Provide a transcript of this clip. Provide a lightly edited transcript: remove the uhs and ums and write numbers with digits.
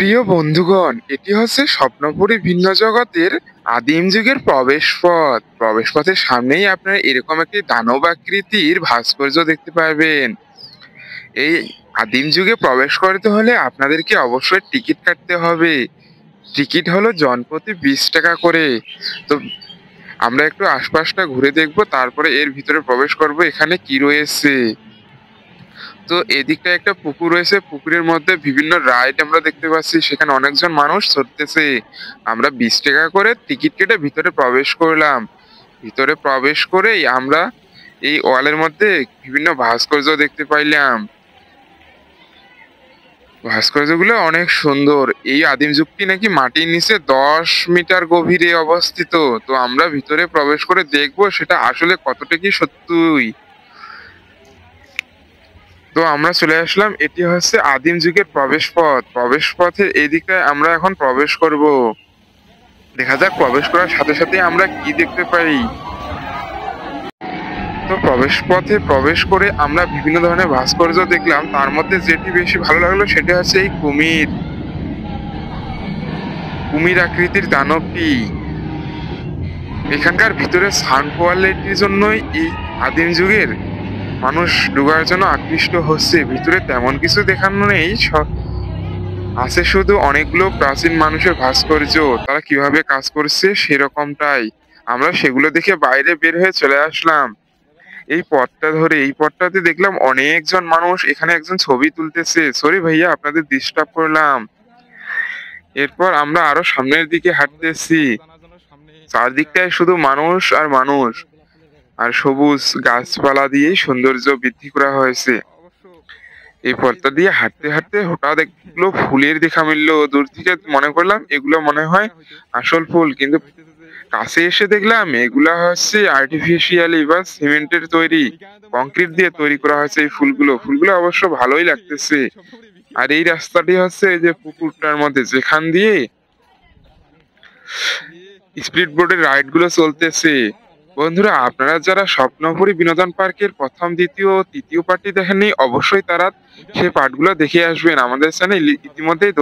প্রিয় বন্ধুগণ, এটি হচ্ছে স্বপ্নপুরী ভিন্ন জগতের আদিম যুগের প্রবেশপথ। প্রবেশপথের সামনেই আপনারা এরকম একটি দানব আকৃতির ভাস্কর্য দেখতে পাবেন। এই আদিম যুগে প্রবেশ করতে হলে আপনাদেরকে অবশ্যই টিকিট কাটতে হবে। টিকিট হলো জনপ্রতি 20 টাকা করে। তো আমরা একটু আশপাশটা ঘুরে দেখবো, তারপরে এর ভিতরে প্রবেশ করব। এখানে কি রয়েছে। তো এদিকটায় একটা পুকুর রয়েছে, পুকুরের মধ্যে বিভিন্ন রাইড আমরা দেখতে পাচ্ছি, সেখানে অনেকজন মানুষ চড়তেছে। আমরা 20 টাকা করে টিকিট কেটে ভিতরে প্রবেশ করলাম। ভিতরে প্রবেশ করেই আমরা এই ওয়ালের মধ্যে বিভিন্ন ভাস্কর্য দেখতে পাইলাম। ভাস্কর্যগুলো অনেক সুন্দর। এই আদিম যুগটি নাকি মাটির নিচে 10 মিটার গভীরে অবস্থিত। তো আমরা ভিতরে প্রবেশ করে দেখবো সেটা আসলে কতটা কি সত্যি। তো আমরা চলে আসলাম, এটি হচ্ছে আদিম যুগের প্রবেশ পথ। প্রবেশ পথের এই দিকটায় আমরা এখন প্রবেশ করব। দেখা যাক প্রবেশ করার সাথে সাথে আমরা কি দেখতে পাই। তো প্রবেশ পথে প্রবেশ করে আমরা বিভিন্ন ধরনের ভাস্কর্য দেখলাম। তার মধ্যে যেটি বেশি ভালো লাগলো সেটা হচ্ছে এই কুমির কুমির আকৃতির দানবটি। এখানকার ভিতরে সাউন্ড কোয়ালিটির জন্যই এই আদিম যুগের মানুষ ঢোকার জন্য আকৃষ্ট হচ্ছে। ভিতরে তেমন কিছু দেখানো নেই, আছে শুধু অনেকগুলো প্রাচীন মানুষের ভাস্কর্য, তারা কিভাবে কাজ করছে সেরকমটাই। আমরা সেগুলো দেখে বাইরে বের হয়ে চলে আসলাম। এই পথটা ধরে এই পথটাতে দেখলাম অনেকজন মানুষ, এখানে একজন ছবি তুলতেছে। সরি ভাইয়া, আপনাদের ডিস্টার্ব করলাম। এরপর আমরা আরো সামনের দিকে হাঁটতেছি। চারদিকটায় শুধু মানুষ আর মানুষ, আর সবুজ গাছপালা দিয়েই সৌন্দর্য বৃদ্ধি করা হয়েছে। এই পথটা দিয়ে হাঁটতে হাঁটতে হঠাৎ এগুলো ফুলের দেখা মিললো। দূর থেকে মনে করলাম এগুলো মনে হয় আসল ফুল, কিন্তু কাছে এসে দেখলাম এগুলা হচ্ছে আর্টিফিশিয়ালি বা সিমেন্টের তৈরি, কংক্রিট দিয়ে তৈরি করা হয়েছে এই ফুলগুলো। ফুলগুলো অবশ্য ভালোই লাগতেছে। আর এই রাস্তাটি হচ্ছে এই যে পুকুরটার মধ্যে, যেখান দিয়ে স্পিড বোর্ডের রাইড গুলো চলতেছে। বন্ধুরা, আপনারা যারা স্বপ্নপুরী বিনোদন পার্কের প্রথম, দ্বিতীয়, তৃতীয় পার্টটি দেখেননি, অবশ্যই তারা সেই পার্টগুলো দেখে আসবেন। আমাদের চ্যানেল ইতিমধ্যেই